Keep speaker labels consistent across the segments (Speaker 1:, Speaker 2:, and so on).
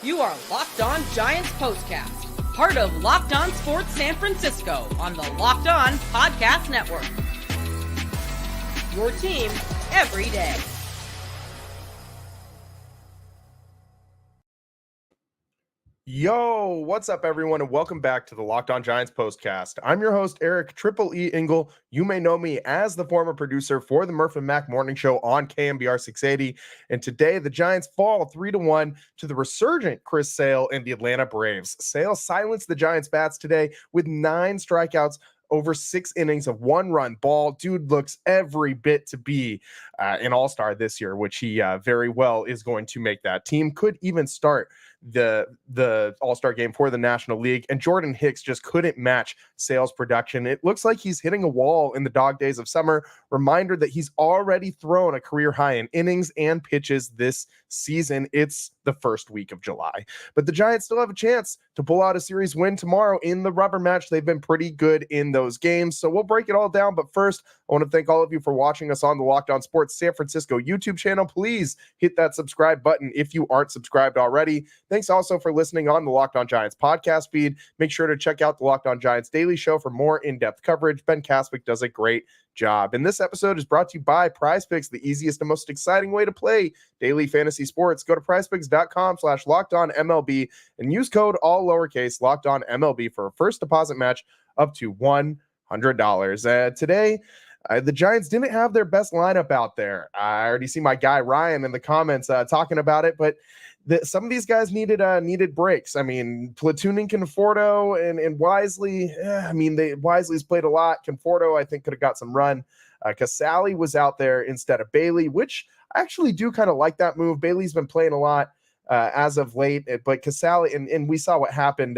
Speaker 1: You are Locked On Giants Postcast, part of Locked On Sports San Francisco on the Locked On Podcast Network. Your team every day.
Speaker 2: Yo, what's up, everyone, and welcome back to the Locked On Giants Postcast. I'm your host, Eric Triple E Engel. You may know me as the former producer for the Murph and Mac Morning Show on KMBR 680. And today, the Giants fall 3-1 to the resurgent Chris Sale and the Atlanta Braves. Sale silenced the Giants' bats today with 9 strikeouts over 6 innings of 1-run ball. Dude looks every bit to be an all-star this year, which he very well is going to make that team. Could even start the all-star game for the National League, and Jordan Hicks just couldn't match Sale's production. It looks like he's hitting a wall in the dog days of summer. Reminder that he's already thrown a career high in innings and pitches this season. It's the first week of July, but the Giants still have a chance to pull out a series win tomorrow in the rubber match. They've been pretty good in those games, so we'll break it all down. But first, I want to thank all of you for watching us on the Locked On Sports San Francisco YouTube channel. Please hit that subscribe button if you aren't subscribed already. Thanks also for listening on the Locked On Giants podcast feed. Make sure to check out the Locked On Giants Daily Show for more in-depth coverage. Ben Kaswick does a great job. And this episode is brought to you by PrizePicks, the easiest and most exciting way to play daily fantasy sports. Go to prizepicks.com/LockedOnMLB and use code all lowercase LockedOnMLB for a first deposit match up to $100. Today, the Giants didn't have their best lineup out there. I already see my guy Ryan in the comments talking about it, but some of these guys needed breaks. I mean, platooning Conforto and Wisely. Wisely's played a lot. Conforto, I think, could have got some run. Casale was out there instead of Bailey, which I actually do kind of like that move. Bailey's been playing a lot as of late, but Casale, and we saw what happened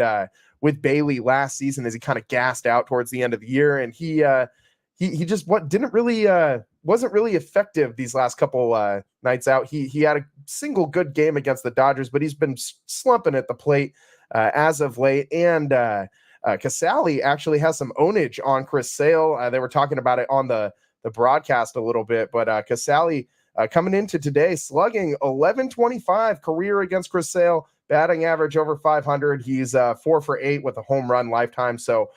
Speaker 2: with Bailey last season as he kind of gassed out towards the end of the year, and he just wasn't really effective these last couple nights out. He had a single good game against the Dodgers, but he's been slumping at the plate as of late. And Casale actually has some ownage on Chris Sale. They were talking about it on the broadcast a little bit, but Casale coming into today slugging 11.25 career against Chris Sale, batting average over 500. He's 4 for 8 with a home run lifetime. So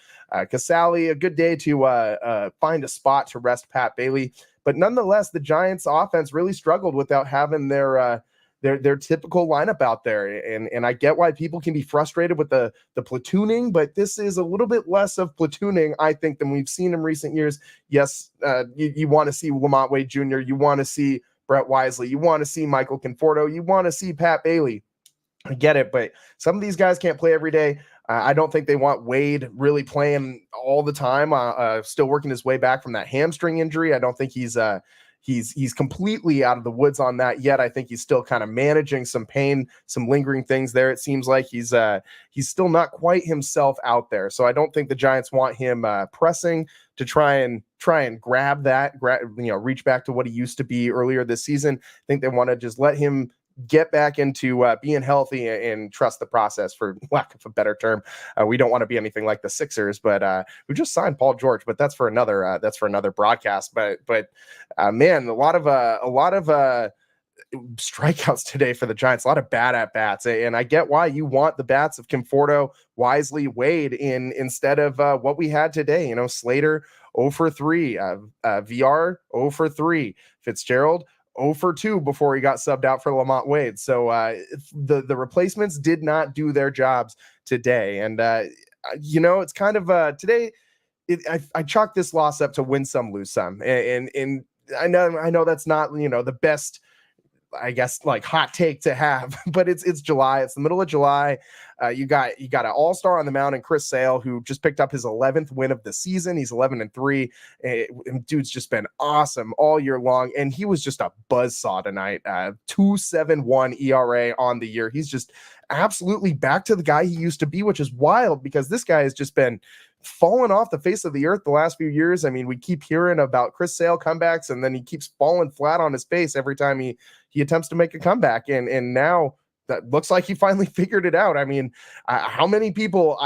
Speaker 2: Casale, a good day to find a spot to rest Pat Bailey. But nonetheless, the Giants offense really struggled without having their typical lineup out there. And I get why people can be frustrated with the platooning, but this is a little bit less of platooning, I think, than we've seen in recent years. Yes, you want to see Lamont Wade Jr., you want to see Brett Wisely, you want to see Michael Conforto, you want to see Pat Bailey. I get it, but some of these guys can't play every day. I don't think they want Wade really playing all the time, still working his way back from that hamstring injury. I don't think he's completely out of the woods on that yet. I think he's still kind of managing some pain, some lingering things there. It seems like he's still not quite himself out there. So I don't think the Giants want him pressing to try and grab that, reach back to what he used to be earlier this season. I think they want to just let him get back into being healthy and trust the process, for lack of a better term. We don't want to be anything like the Sixers, but we just signed Paul George, but that's for another broadcast. But man, a lot of strikeouts today for the Giants, a lot of bad at bats, and I get why you want the bats of Conforto, Wisely, Wade instead of what we had today. Slater 0 for 3, VR 0 for 3, Fitzgerald 0 for 2 before he got subbed out for Lamont Wade. So the replacements did not do their jobs today. And, it's kind of today, I chalk this loss up to win some, lose some. And I know that's not, the best, I guess, like hot take to have, but it's July. It's the middle of July. You got an all-star on the mound in Chris Sale, who just picked up his 11th win of the season. He's 11-3. And dude's just been awesome all year long. And he was just a buzzsaw tonight. 2.71 ERA on the year. He's just absolutely back to the guy he used to be, which is wild because this guy has just been fallen off the face of the earth the last few years. I mean, we keep hearing about Chris Sale comebacks, and then he keeps falling flat on his face every time he attempts to make a comeback. And now that looks like he finally figured it out. I mean, how many people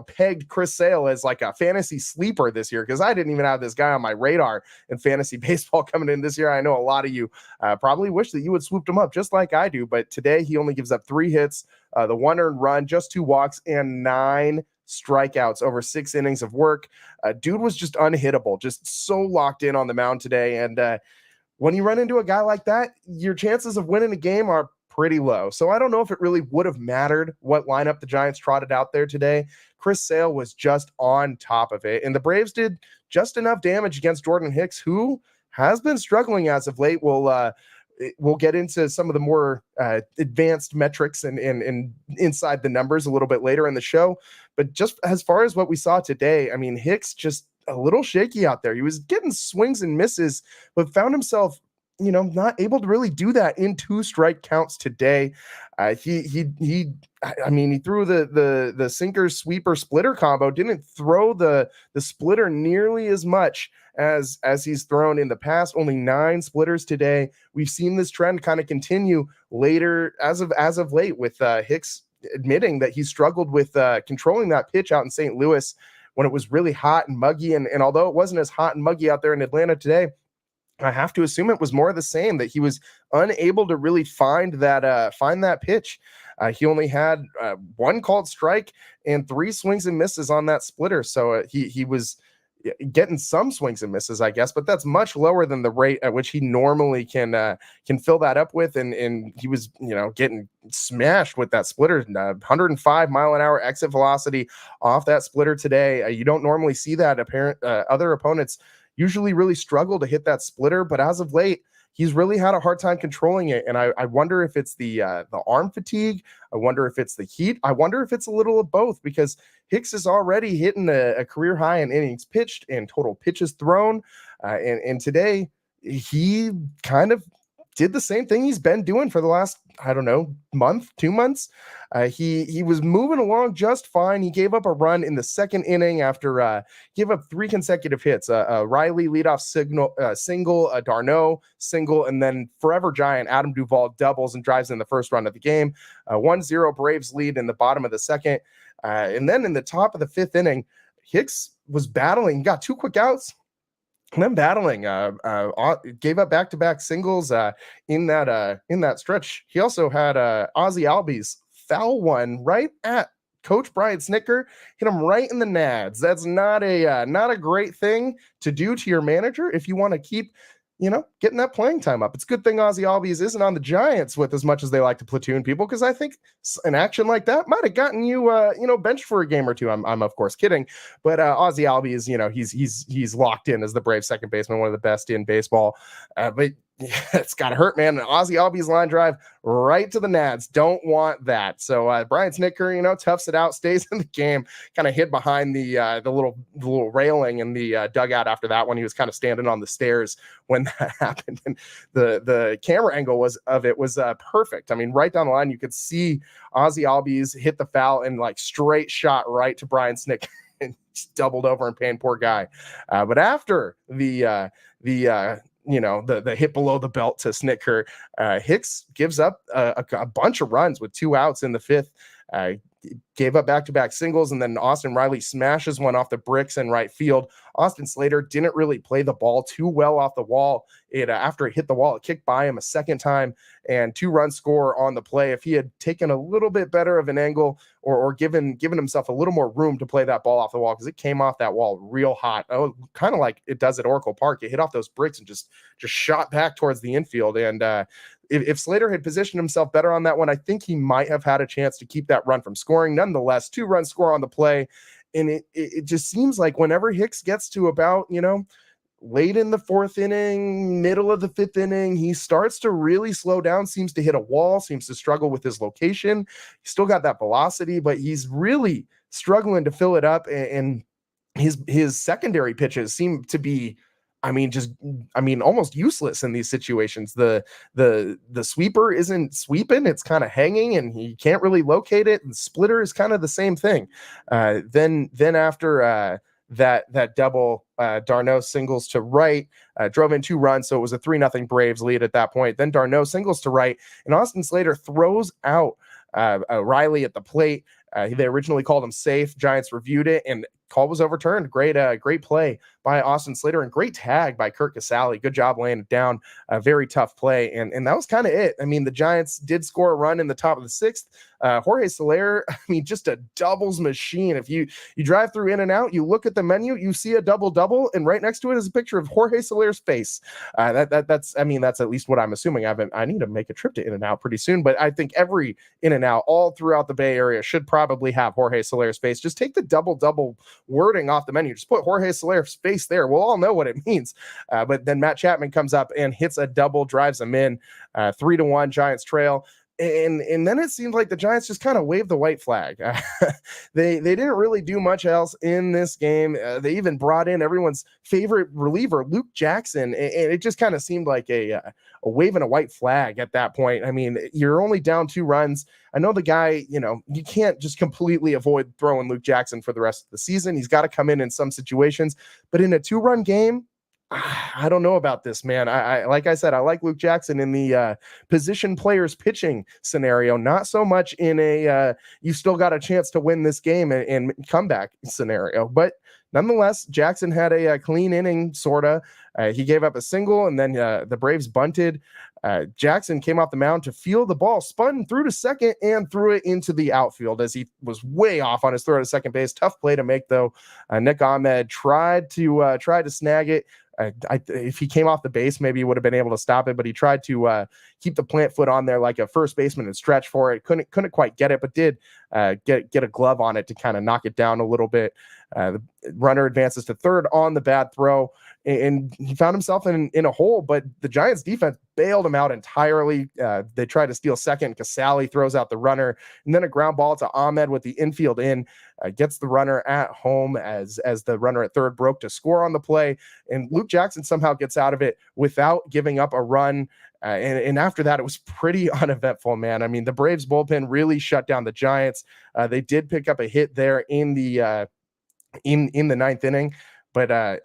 Speaker 2: pegged Chris Sale as like a fantasy sleeper this year? Because I didn't even have this guy on my radar in fantasy baseball coming in this year. I know a lot of you probably wish that you would swooped him up just like I do, but today he only gives up 3 hits, the 1 earned run, just 2 walks, and 9 strikeouts over 6 innings of work. Dude was just unhittable, just so locked in on the mound today. And when you run into a guy like that, your chances of winning a game are pretty low. So I don't know if it really would have mattered what lineup the Giants trotted out there today. Chris Sale was just on top of it, and the Braves did just enough damage against Jordan Hicks, who has been struggling as of late. We'll get into some of the more advanced metrics and inside the numbers a little bit later in the show. But just as far as what we saw today, I mean, Hicks just a little shaky out there. He was getting swings and misses, but found himself not able to really do that in 2 strike counts today. He threw the sinker sweeper splitter combo, didn't throw the splitter nearly as much as he's thrown in the past. Only 9 splitters today. We've seen this trend kind of continue later as of late, with Hicks admitting that he struggled with controlling that pitch out in St. Louis when it was really hot and muggy. And although it wasn't as hot and muggy out there in Atlanta today, I have to assume it was more of the same, that he was unable to really find that pitch. He only had 1 called strike and 3 swings and misses on that splitter. So he was getting some swings and misses, I guess, but that's much lower than the rate at which he normally can fill that up with. And he was, getting smashed with that splitter, 105 mile an hour exit velocity off that splitter today. You don't normally see that. Other opponents usually really struggle to hit that splitter, but as of late, he's really had a hard time controlling it. And I wonder if it's the arm fatigue. I wonder if it's the heat. I wonder if it's a little of both, because Hicks is already hitting a career high in innings pitched and total pitches thrown. And today he kind of did the same thing he's been doing for the last, month, 2 months. He was moving along just fine. He gave up a run in the second inning after give up 3 consecutive hits. Riley leadoff single, a d'Arnaud single, and then forever giant Adam Duvall doubles and drives in the first run of the game. 1-0 Braves lead in the bottom of the second. And then in the top of the 5th inning, Hicks was battling, got 2 quick outs, and then battling, gave up back-to-back singles in that stretch. He also had Ozzie Albies foul one right at Coach Brian Snitker, hit him right in the nads. That's not a great thing to do to your manager if you want to keep getting that playing time up. It's a good thing Ozzie Albies isn't on the Giants with as much as they like to platoon people, because I think an action like that might have gotten you, benched for a game or two. I'm of course kidding, but Ozzie Albies, he's locked in as the Braves second baseman, one of the best in baseball. But it's got to hurt, man. An Ozzie Albies line drive right to the nads. Don't want that. So Brian Snitker, toughs it out, stays in the game, kind of hid behind the little railing in the dugout after that one. He was kind of standing on the stairs when that happened. And the camera angle was perfect. I mean, right down the line, you could see Ozzie Albies hit the foul and straight shot right to Brian Snitker and doubled over and paying poor guy. But after the hit below the belt to Snitker, Hicks gives up a bunch of runs with 2 outs in the 5th. Gave up back-to-back singles, and then Austin Riley smashes one off the bricks in right field. Austin Slater didn't really play the ball too well off the wall. After it hit the wall, it kicked by him a second time, and 2-run score on the play. If he had taken a little bit better of an angle or given himself a little more room to play that ball off the wall, because it came off that wall real hot. Oh, kind of like it does at Oracle Park. It hit off those bricks and just shot back towards the infield. And if Slater had positioned himself better on that one, I think he might have had a chance to keep that run from scoring. Nonetheless, 2-run score on the play. And it just seems like whenever Hicks gets to about, late in the 4th inning, middle of the 5th inning, he starts to really slow down, seems to hit a wall, seems to struggle with his location. He's still got that velocity, but he's really struggling to fill it up. And his secondary pitches seem to be, almost useless in these situations. The sweeper isn't sweeping, it's kind of hanging, and he can't really locate it. And splitter is kind of the same thing. Then after that double. Darno singles to right, drove in 2 runs, so it was a 3-0 Braves lead at that point. Then Darno singles to right, and Austin Slater throws out Riley at the plate. They originally called him safe. Giants reviewed it, and call was overturned. Great play by Austin Slater, and great tag by Kurt Casale. Good job laying it down. A very tough play, and that was kind of it. I mean, the Giants did score a run in the top of the 6th. Jorge Soler, I mean, just a doubles machine. If you drive through In-N-Out, you look at the menu, you see a double, and right next to it is a picture of Jorge Soler's face. That's at least what I'm assuming. I need to make a trip to In-N-Out pretty soon, but I think every In-N-Out all throughout the Bay Area should probably have Jorge Soler's face. Just take the double wording off the menu. Just put Jorge Soler's face there. We'll all know what it means. But then Matt Chapman comes up and hits a double, drives them in. 3-1 Giants trail. And then it seemed like the Giants just kind of waved the white flag. They didn't really do much else in this game. They even brought in everyone's favorite reliever, Luke Jackson, and it just kind of seemed like a waving a white flag at that point. I mean, you're only down 2 runs. I know the guy, you can't just completely avoid throwing Luke Jackson for the rest of the season. He's got to come in some situations, but in a 2-run game, I don't know about this, man. I like I said, I like Luke Jackson in the position players pitching scenario, not so much in a you still got a chance to win this game and comeback scenario. But nonetheless, Jackson had a clean inning, sorta. He gave up a single, and then the Braves bunted. Jackson came off the mound to field the ball, spun through to second, and threw it into the outfield as he was way off on his throw to second base. Tough play to make, though. Nick Ahmed tried to snag it. If he came off the base, maybe he would have been able to stop it, but he tried to keep the plant foot on there like a first baseman and stretch for it. Couldn't quite get it, but did get a glove on it to kind of knock it down a little bit. The runner advances to third on the bad throw, and he found himself in a hole, but the Giants defense bailed him out entirely. They tried to steal second. Casale throws out the runner, and then a ground ball to Ahmed with the infield in, gets the runner at home as the runner at third broke to score on the play, and Luke Jackson somehow gets out of it without giving up a run. And after that, it was pretty uneventful, man. I mean, the Braves bullpen really shut down the Giants. They did pick up a hit there in the 9th inning, but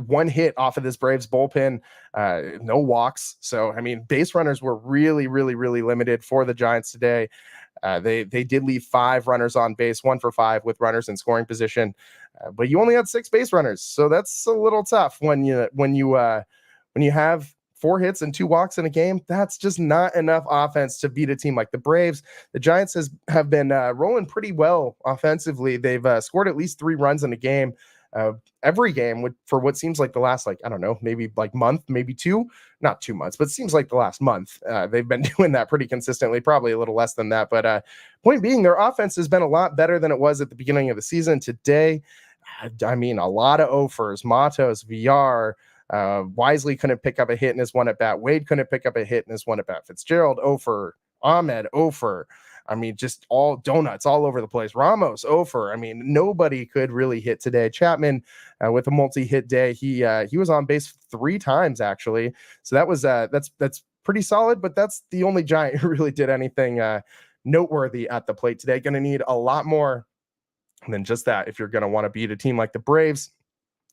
Speaker 2: 1 hit off of this Braves bullpen, no walks. So, I mean, base runners were really, really, really limited for the Giants today. They did leave 5 runners on base, 1 for 5 with runners in scoring position, but you only had 6 base runners, so that's a little tough when you have 4 hits and 2 walks in a game. That's just not enough offense to beat a team like the Braves. The Giants have been rolling pretty well offensively. They've scored at least 3 runs in a game. Every game for what seems like the last, maybe month, maybe 2, not 2 months, but it seems like the last month. They've been doing that pretty consistently, probably a little less than that. But point being, their offense has been a lot better than it was at the beginning of the season. Today, I mean, a lot of offers, Matos, VR, Wisely couldn't pick up a hit in his 1 at bat. Wade couldn't pick up a hit in his 1 at bat. Fitzgerald, offer. Ahmed, offer. I mean, just all donuts all over the place. Ramos, offer. I mean, nobody could really hit today. Chapman with a multi-hit day. He was on base 3 times actually. So that was that's pretty solid. But that's the only Giant who really did anything noteworthy at the plate today. Going to need a lot more than just that if you're going to want to beat a team like the Braves.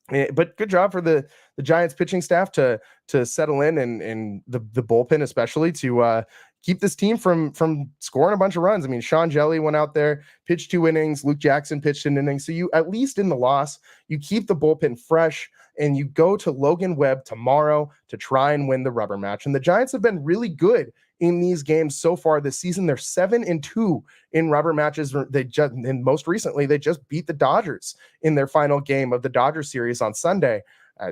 Speaker 2: But good job for the Giants pitching staff to settle in and the bullpen especially to keep this team from scoring a bunch of runs. I mean, Sean Jelly went out there, pitched 2 innings. Luke Jackson pitched an inning. So you, at least in the loss, you keep the bullpen fresh and you go to Logan Webb tomorrow to try and win the rubber match. And the Giants have been really good in these games so far this season. They're 7-2 in rubber matches. And most recently, they just beat the Dodgers in their final game of the Dodgers series on Sunday.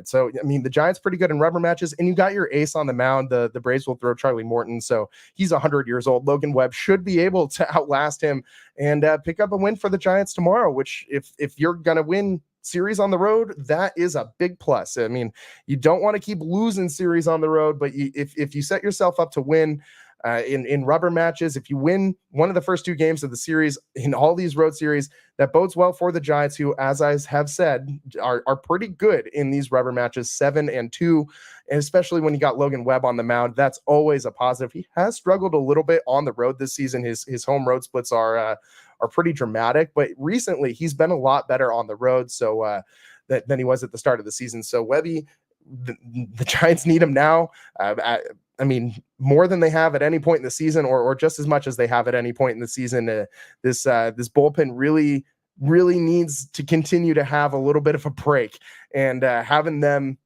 Speaker 2: So, I mean, the Giants pretty good in rubber matches, and you got your ace on the mound. The Braves will throw Charlie Morton, so he's 100 years old. Logan Webb should be able to outlast him and pick up a win for the Giants tomorrow, which if you're going to win series on the road, that is a big plus. I mean, you don't want to keep losing series on the road, but if you set yourself up to win in rubber matches, if you win one of the first 2 games of the series in all these road series, that bodes well for the Giants, who, as I have said, are pretty good in these rubber matches, 7-2, and especially when you got Logan Webb on the mound, that's always a positive. He has struggled a little bit on the road this season. His home road splits are pretty dramatic, but recently he's been a lot better on the road. So than he was at the start of the season. So Webby, the Giants need him now. I mean, more than they have at any point in the season, or just as much as they have at any point in the season. This bullpen really needs to continue to have a little bit of a break, and having them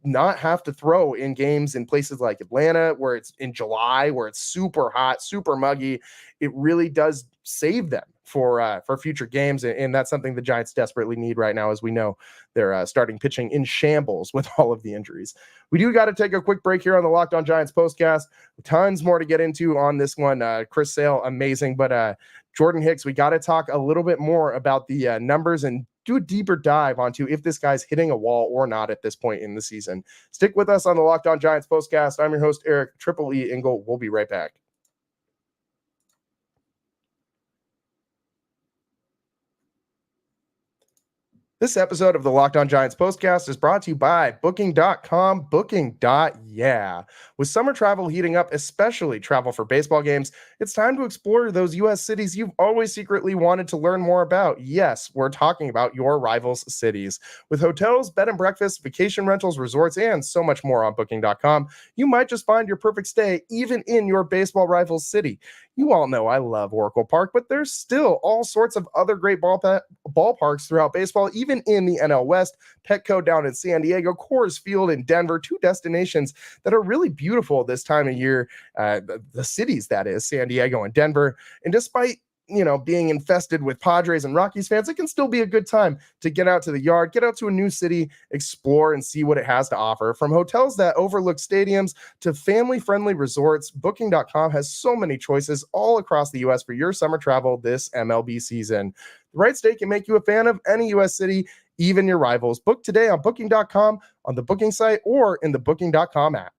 Speaker 2: not have to throw in games in places like Atlanta, where it's in July, where it's super hot, super muggy, it really does save them for future games. And that's something the Giants desperately need right now, as we know they're starting pitching in shambles with all of the injuries. We do got to take a quick break here on the Locked On Giants postcast. Tons more to get into on this one. Chris Sale, amazing. But Jordan Hicks, we got to talk a little bit more about the numbers and do a deeper dive onto if this guy's hitting a wall or not at this point in the season. Stick with us on the Locked On Giants postcast. I'm your host, Eric Triple E Engel. We'll be right back. This episode of the Locked On Giants postcast is brought to you by Booking.com. Booking.yeah. With summer travel heating up, especially travel for baseball games, it's time to explore those U.S. cities you've always secretly wanted to learn more about. Yes, we're talking about your rivals' cities. With hotels, bed and breakfast, vacation rentals, resorts, and so much more on Booking.com, you might just find your perfect stay even in your baseball rival's city. You all know I love Oracle Park, but there's still all sorts of other great ballparks throughout baseball, even in the NL West. Petco down in San Diego, Coors Field in Denver, two destinations that are really beautiful this time of year. The cities, that is, San Diego and Denver. And despite being infested with Padres and Rockies fans, it can still be a good time to get out to the yard, get out to a new city, explore, and see what it has to offer. From hotels that overlook stadiums to family-friendly resorts, Booking.com has so many choices all across the U.S. for your summer travel this MLB season. The right stay can make you a fan of any U.S. city, even your rivals. Book today on Booking.com, on the booking site, or in the Booking.com app.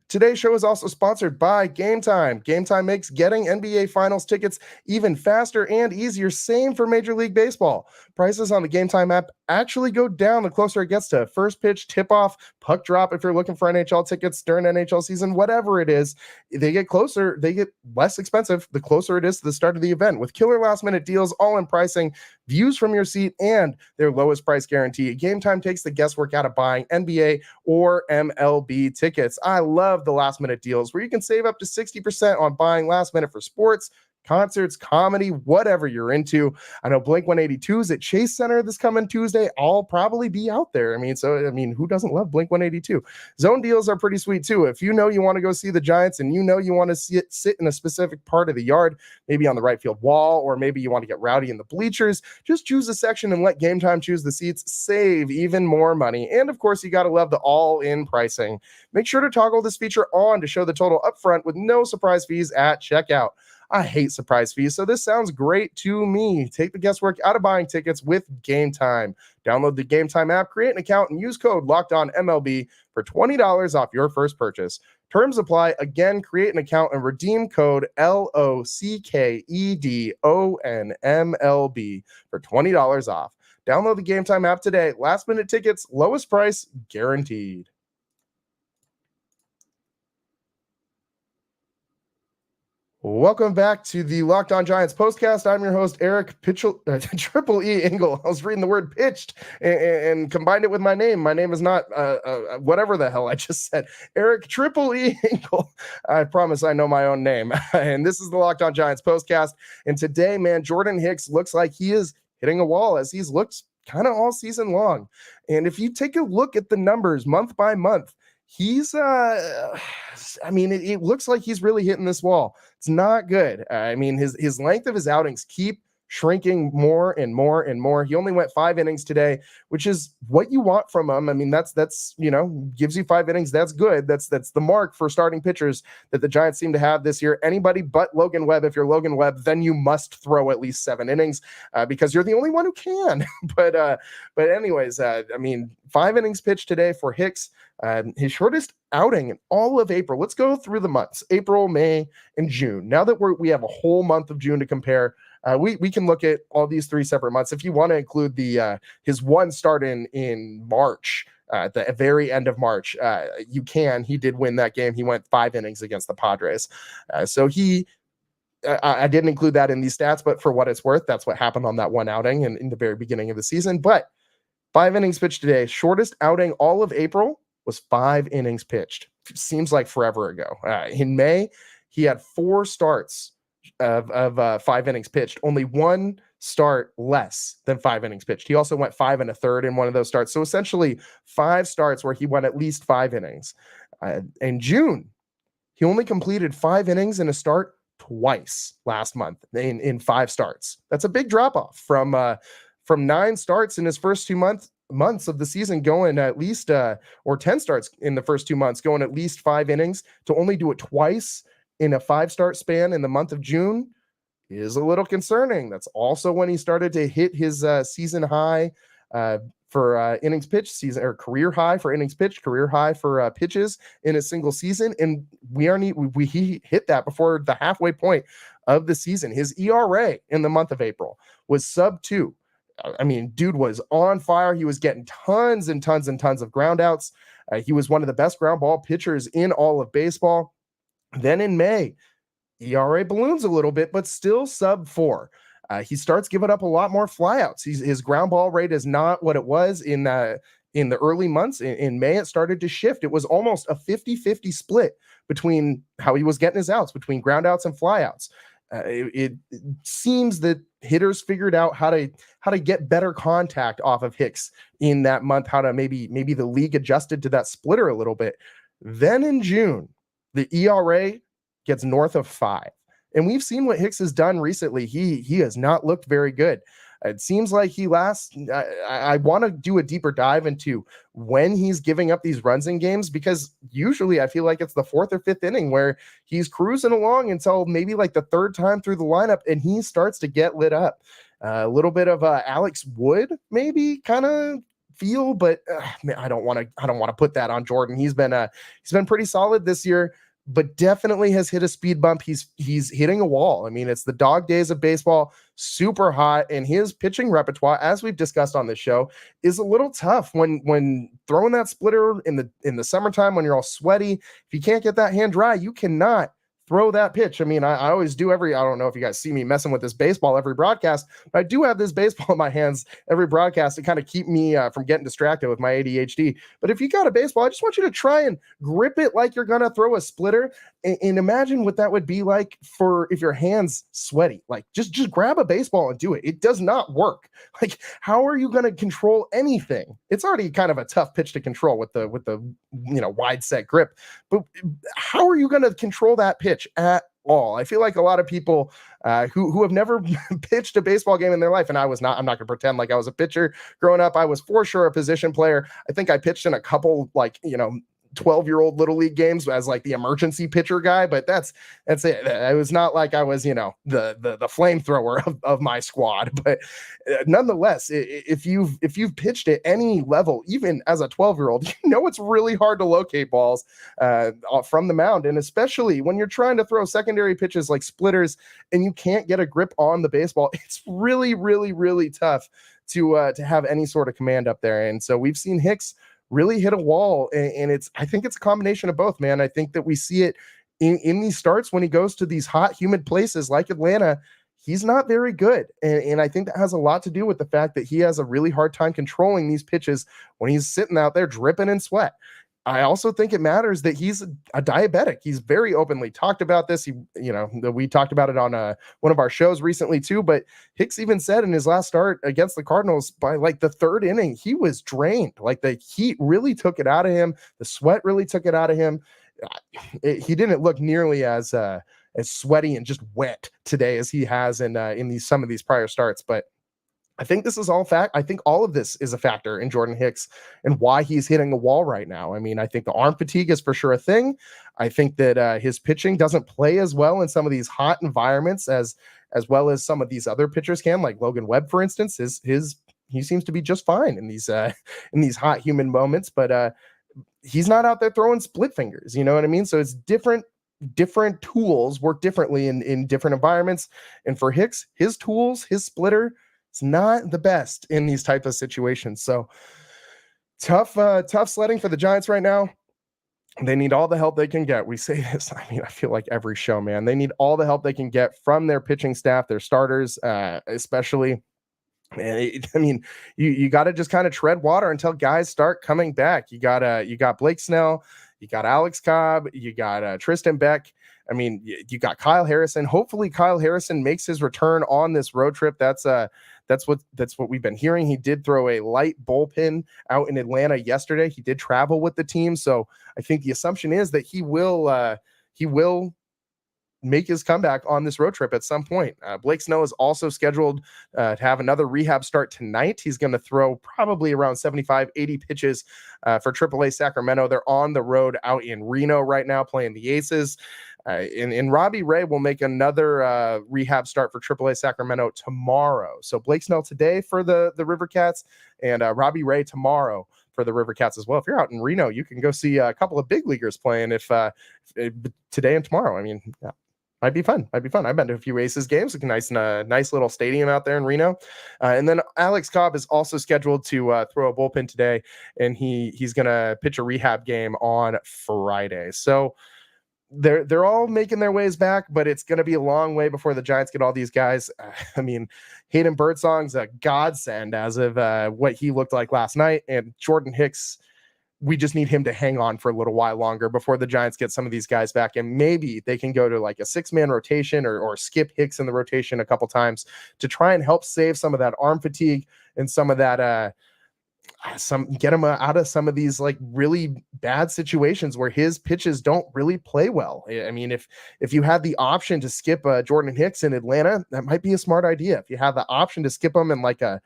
Speaker 2: Today's show is also sponsored by Game Time. Game Time makes getting NBA Finals tickets even faster and easier. Same for Major League Baseball. Prices on the Game Time app actually go down the closer it gets to first pitch, tip-off, puck drop if you're looking for NHL tickets during NHL season, whatever it is. They get closer, they get less expensive the closer it is to the start of the event. With killer last-minute deals, all-in pricing, views from your seat, and their lowest price guarantee, Game Time takes the guesswork out of buying NBA or MLB tickets. I love the last-minute deals where you can save up to 60% on buying last minute for sports, concerts, comedy, whatever you're into. I know Blink-182 is at Chase Center this coming Tuesday. I'll probably be out there. Who doesn't love Blink-182? Zone deals are pretty sweet too. If you know you want to go see the Giants and you know you want to sit in a specific part of the yard, maybe on the right field wall, or maybe you want to get rowdy in the bleachers, just choose a section and let Game Time choose the seats. Save even more money. And of course, you got to love the all-in pricing. Make sure to toggle this feature on to show the total upfront with no surprise fees at checkout. I hate surprise fees, so this sounds great to me. Take the guesswork out of buying tickets with Game Time. Download the Game Time app, create an account, and use code LOCKEDONMLB for $20 off your first purchase. Terms apply. Again, create an account and redeem code LOCKEDONMLB for $20 off. Download the Game Time app today. Last minute tickets, lowest price guaranteed. Welcome back to the Locked On Giants postcast. I'm your host, Eric Triple E Engel. I was reading the word pitched and combined it with my name. My name is not whatever the hell I just said. Eric Triple E Engel. I promise I know my own name. And this is the Locked On Giants postcast. And today, man, Jordan Hicks looks like he is hitting a wall, as he's looked kind of all season long. And if you take a look at the numbers month by month, he's it looks like he's really hitting this wall. It's not good. His length of his outings keep shrinking more and more and more. He only went 5 innings today, which is what you want from him. That's gives you 5 innings. That's good. That's the mark for starting pitchers that the Giants seem to have this year. Anybody but Logan Webb. If you're Logan Webb, then you must throw at least 7 innings because you're the only one who can. But anyways, 5 innings pitched today for Hicks. His shortest outing in all of April. Let's go through the months: April, May, and June. Now that we have a whole month of June to compare, we can look at all these 3 separate months. If you want to include the his one start in March, at the very end of March, you can. He did win that game. He went 5 innings against the Padres. I didn't include that in these stats, but for what it's worth, that's what happened on that one outing in the very beginning of the season. But 5 innings pitched today. Shortest outing all of April was 5 innings pitched. Seems like forever ago. In May, he had 4 starts of 5 innings pitched. Only 1 start less than 5 innings pitched. He also went 5 1/3 in one of those starts. So essentially 5 starts where he went at least 5 innings. In June, he only completed 5 innings in a start twice last month in 5 starts. That's a big drop off from 9 starts in his first 2 months of the season, going at least or 10 starts in the first 2 months, going at least 5 innings, to only do it twice in a 5-start span in the month of June is a little concerning. That's also when he started to hit his season high for innings pitched, season or career high for innings pitched, career high for pitches in a single season, and he hit that before the halfway point of the season. His ERA in the month of April was sub-2. I mean, dude was on fire. He was getting tons and tons and tons of ground outs. He was one of the best ground ball pitchers in all of baseball. Then in May, ERA balloons a little bit, but still sub-4. He starts giving up a lot more flyouts. His ground ball rate is not what it was in the early months. In May, it started to shift. It was almost a 50-50 split between how he was getting his outs, between ground outs and flyouts. It seems that hitters figured out how to get better contact off of Hicks in that month, how to maybe the league adjusted to that splitter a little bit. Then in June, the ERA gets north of 5. And we've seen what Hicks has done recently. He has not looked very good. It seems like I want to do a deeper dive into when he's giving up these runs in games, because usually I feel like it's the 4th or 5th inning where he's cruising along until maybe like the 3rd time through the lineup and he starts to get lit up. A little bit of Alex Wood maybe kind of feel, but man, I don't want to put that on Jordan. He's been pretty solid this year, but definitely has hit a speed bump. He's hitting a wall. I mean, it's the dog days of baseball, super hot, and his pitching repertoire, as we've discussed on this show, is a little tough when throwing that splitter in the summertime when you're all sweaty. If you can't get that hand dry, you cannot throw that pitch. I mean, I always do I don't know if you guys see me messing with this baseball every broadcast, but I do have this baseball in my hands every broadcast to kind of keep me from getting distracted with my ADHD. But if you got a baseball, I just want you to try and grip it like you're going to throw a splitter, and imagine what that would be like for if your hand's sweaty. Like just grab a baseball and do it. It does not work. Like, how are you going to control anything? It's already kind of a tough pitch to control with the wide set grip, but how are you going to control that pitch at all? I feel like a lot of people who have never pitched a baseball game in their life, and I'm not going to pretend like I was a pitcher growing up. I was for sure a position player. I think I pitched in a couple 12-year-old little league games as like the emergency pitcher guy, but that's it. It was not like I was, the flamethrower of my squad. But nonetheless, if you've pitched at any level, even as a 12-year-old, it's really hard to locate balls from the mound, and especially when you're trying to throw secondary pitches like splitters and you can't get a grip on the baseball. It's really, really, really tough to have any sort of command up there. And so we've seen Hicks really hit a wall, and I think it's a combination of both, man. I think that we see it in these starts when he goes to these hot, humid places like Atlanta. He's not very good, and I think that has a lot to do with the fact that he has a really hard time controlling these pitches when he's sitting out there dripping in sweat. I also think it matters that he's a diabetic. He's very openly talked about this. We talked about it on one of our shows recently too, but Hicks even said in his last start against the Cardinals, by like the 3rd inning, he was drained. Like the heat really took it out of him. The sweat really took it out of him. He didn't look nearly as sweaty and just wet today as he has in some of these prior starts, but I think this is all fact. I think all of this is a factor in Jordan Hicks and why he's hitting a wall right now. I mean, I think the arm fatigue is for sure a thing. I think that his pitching doesn't play as well in some of these hot environments as well as some of these other pitchers can, like Logan Webb, for instance. He seems to be just fine in these hot human moments, but he's not out there throwing split fingers. You know what I mean? So it's different tools work differently in different environments. And for Hicks, his tools, his splitter, it's not the best in these type of situations. So tough sledding for the Giants right now. They need all the help they can get. We say this, I feel like every show, man. They need all the help they can get from their pitching staff, their starters, especially. And I mean, you got to just kind of tread water until guys start coming back. You got Blake Snell, you got Alex Cobb, you got Tristan Beck. I mean, you got Kyle Harrison. Hopefully, Kyle Harrison makes his return on this road trip. That's what we've been hearing. He did throw a light bullpen out in Atlanta yesterday. He did travel with the team, so I think the assumption is that he will make his comeback on this road trip at some point. Blake Snell is also scheduled to have another rehab start tonight. He's going to throw probably around 75, 80 pitches for AAA Sacramento. They're on the road out in Reno right now playing the Aces. And Robbie Ray will make another rehab start for AAA Sacramento tomorrow. So Blake Snell today for the River Cats and Robbie Ray tomorrow for the River Cats as well. If you're out in Reno, you can go see a couple of big leaguers playing if today and tomorrow. I mean, yeah. Might be fun. I've been to a few Aces games. It's a nice little stadium out there in Reno. And then Alex Cobb is also scheduled to throw a bullpen today, and he's going to pitch a rehab game on Friday. So they're all making their ways back, but it's going to be a long way before the Giants get all these guys. I mean, Hayden Birdsong's a godsend as of what he looked like last night, and Jordan Hicks, we just need him to hang on for a little while longer before the Giants get some of these guys back. And maybe they can go to like a 6-man rotation or skip Hicks in the rotation a couple times to try and help save some of that arm fatigue and some of that, get him out of some of these like really bad situations where his pitches don't really play well. I mean, if you had the option to skip Jordan Hicks in Atlanta, that might be a smart idea. If you have the option to skip him in like a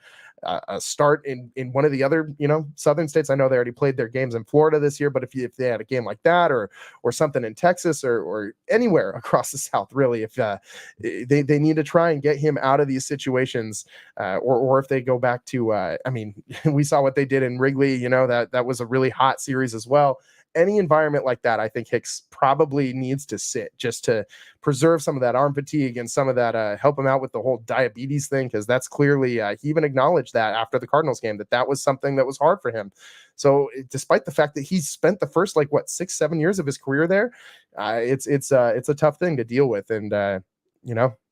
Speaker 2: start in one of the other, southern states. I know they already played their games in Florida this year, but if they had a game like that or something in Texas or anywhere across the South, really, if they need to try and get him out of these situations, or if they go back to, I mean, we saw what they did in Wrigley, that was a really hot series as well. Any environment like that, I think Hicks probably needs to sit just to preserve some of that arm fatigue and some of that, help him out with the whole diabetes thing, because that's clearly, he even acknowledged that after the Cardinals game, that was something that was hard for him. So despite the fact that he spent the first 6-7 years of his career there, it's a tough thing to deal with, and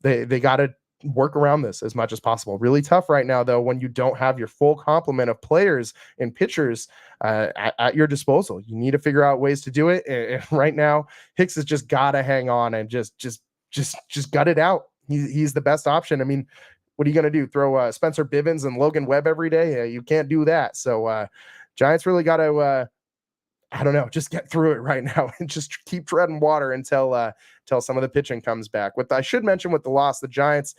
Speaker 2: they got to work around this as much as possible. Really tough right now, though, when you don't have your full complement of players and pitchers at your disposal. You need to figure out ways to do it. And right now, Hicks has just got to hang on and just gut it out. He's the best option. I mean, what are you going to do? Throw Spencer Bivens and Logan Webb every day? You can't do that. So Giants really got to, I don't know, just get through it right now and just keep treading water until some of the pitching comes back. I should mention with the loss, the Giants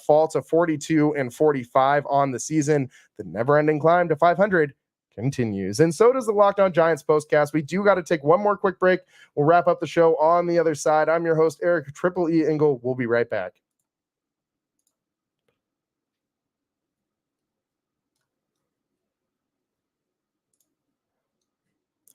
Speaker 2: fall to 42-45 on the season. The never-ending climb to 500 continues. And so does the Locked On Giants postcast. We do got to take one more quick break. We'll wrap up the show on the other side. I'm your host, Eric Triple E Engel. We'll be right back.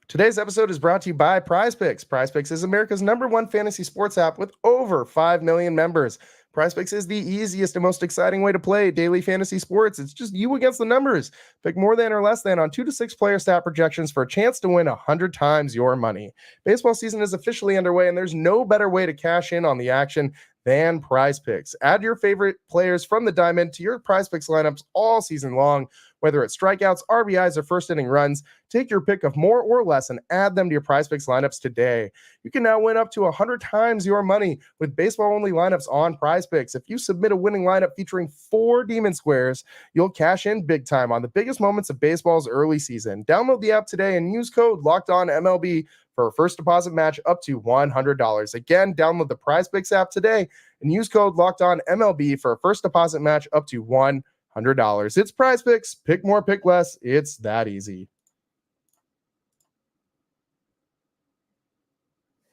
Speaker 2: Today's episode is brought to you by PrizePicks. PrizePicks is America's #1 fantasy sports app with over 5 million members. PrizePicks is the easiest and most exciting way to play daily fantasy sports. It's just you against the numbers. Pick more than or less than on 2 to 6 player stat projections for a chance to win 100 times your money. Baseball season is officially underway, and there's no better way to cash in on the action than PrizePicks. Add your favorite players from the diamond to your PrizePicks lineups all season long. Whether it's strikeouts, RBIs, or first inning runs, take your pick of more or less and add them to your PrizePicks lineups today. You can now win up to 100 times your money with baseball-only lineups on PrizePicks. If you submit a winning lineup featuring 4 Demon Squares, you'll cash in big time on the biggest moments of baseball's early season. Download the app today and use code LOCKEDONMLB for a first deposit match up to $100. Again, download the PrizePicks app today and use code LOCKEDONMLB for a first deposit match up to $100. It's PrizePicks. Pick more, pick less. It's that easy.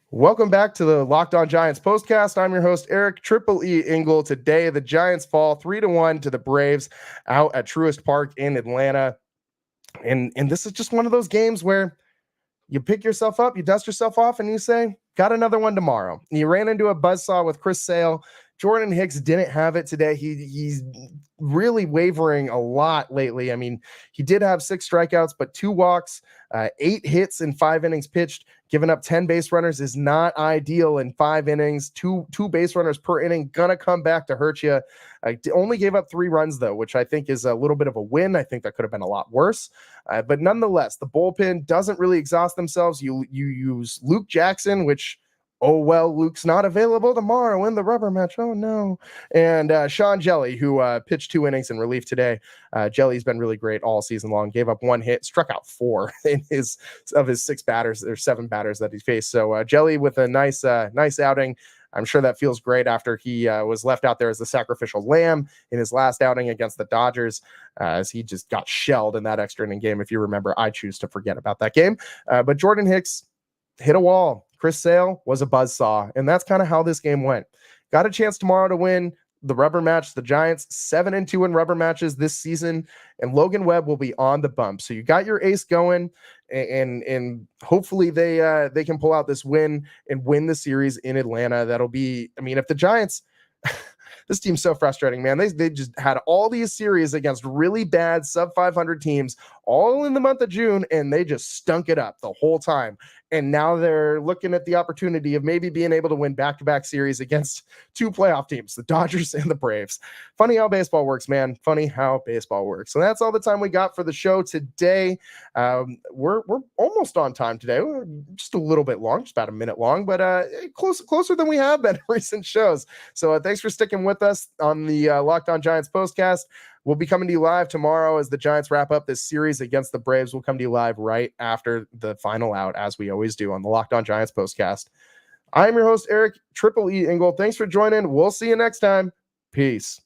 Speaker 2: Welcome back to the Locked On Giants postcast. I'm your host, Eric Triple E Engel. Today, the Giants fall 3-1 to the Braves out at Truist Park in Atlanta. And this is just one of those games where you pick yourself up, you dust yourself off, and you say, got another one tomorrow. And you ran into a buzzsaw with Chris Sale. Jordan Hicks didn't have it today. He's really wavering a lot lately. I mean, he did have 6 strikeouts, but 2 walks, 8 hits in 5 innings pitched. Giving up 10 base runners is not ideal in 5 innings. Two base runners per inning, gonna come back to hurt you. Only gave up 3 runs, though, which I think is a little bit of a win. I think that could have been a lot worse. But nonetheless, the bullpen doesn't really exhaust themselves. You use Luke Jackson, which, oh, well, Luke's not available tomorrow in the rubber match. Oh, no. And Sean Jelly, who pitched 2 innings in relief today. Jelly's been really great all season long. Gave up 1 hit, struck out 4 in his 6 batters. There's 7 batters that he faced. So Jelly with a nice outing. I'm sure that feels great after he was left out there as the sacrificial lamb in his last outing against the Dodgers, as he just got shelled in that extra inning game. If you remember, I choose to forget about that game. But Jordan Hicks hit a wall. Chris Sale was a buzzsaw, and that's kind of how this game went. Got a chance tomorrow to win the rubber match. The Giants 7-2 in rubber matches this season, and Logan Webb will be on the bump. So you got your ace going, and hopefully they can pull out this win and win the series in Atlanta. That'll be, I mean, if the Giants this team's so frustrating, man. They just had all these series against really bad sub 500 teams all in the month of June, and they just stunk it up the whole time. And now they're looking at the opportunity of maybe being able to win back-to-back series against 2 playoff teams, the Dodgers and the Braves. Funny how baseball works, man. Funny how baseball works. So that's all the time we got for the show today. We're almost on time today. We're just a little bit long, just about a minute long, but closer than we have been in recent shows. So thanks for sticking with us on the Locked On Giants postcast. We'll be coming to you live tomorrow as the Giants wrap up this series against the Braves. We'll come to you live right after the final out, as we always do on the Locked On Giants postcast. I'm your host, Eric Triple E Engel. Thanks for joining. We'll see you next time. Peace.